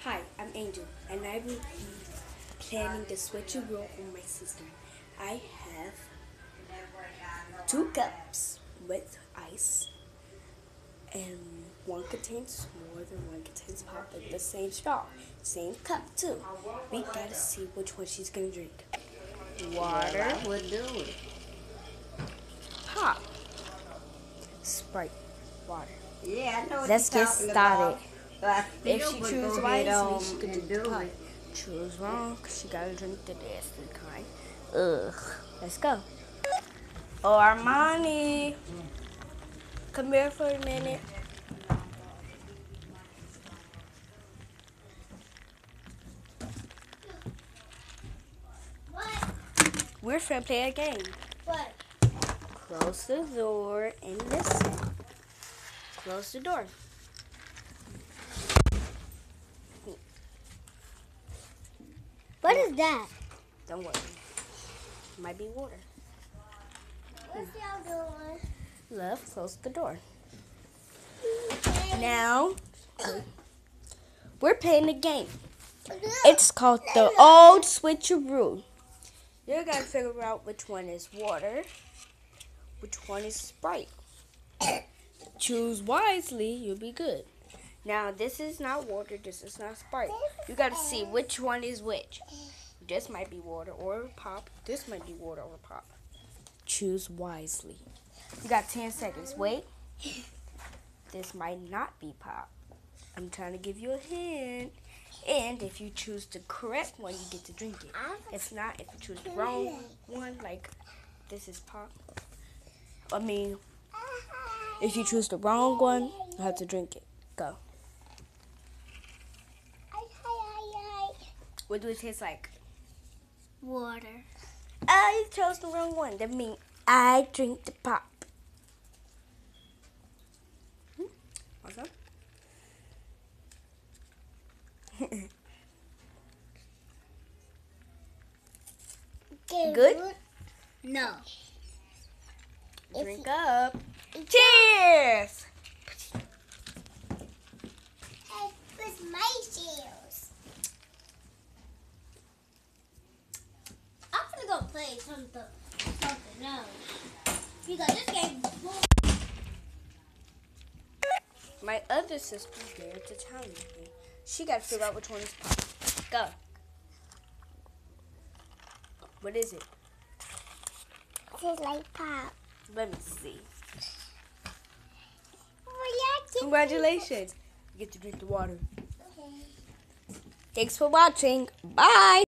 Hi, I'm Angel, and I will be planning the switcheroo on my sister. I have 2 cups with ice, and one contains water, one contains pop, with the same straw, same cup too. We gotta see which one she's gonna drink. Water, I would do it. pop, Sprite, water. Yeah, I know what Let's you're get talking started. about. If she chooses wisely, she could and do do pop. it. Choose wrong, she gotta drink the nasty kind. Ugh. Let's go. Oh, Armani, come here for a minute. What? We're gonna play a game. What? Close the door and listen. Close the door. What is that? Don't worry. Might be water. What's y'all doing? Love, close the door. Now, we're playing a game. It's called the Old Switcheroo. You gotta figure out which one is water, which one is Sprite. Choose wisely, you'll be good. Now, this is not water, this is not Sprite. You gotta see which one is which. This might be water or pop. This might be water or pop. Choose wisely. You got 10 seconds. Wait. This might not be pop. I'm trying to give you a hint. And if you choose the correct one, you get to drink it. If not, if you choose the wrong one, like this is pop. If you choose the wrong one, you have to drink it. Go. What do it taste like? Water. I chose the wrong one. That means I drink the pop. Awesome. Good? No. Drink up. Cheers! With my shoes. I'm gonna go play something else. Because this game is cool. My other sister's there to tell me. She got to figure out which one is pop. Go. What is it? Tastes like pop. Let me see. Oh, yeah, Congratulations. You get to drink the water. Thanks for watching. Bye.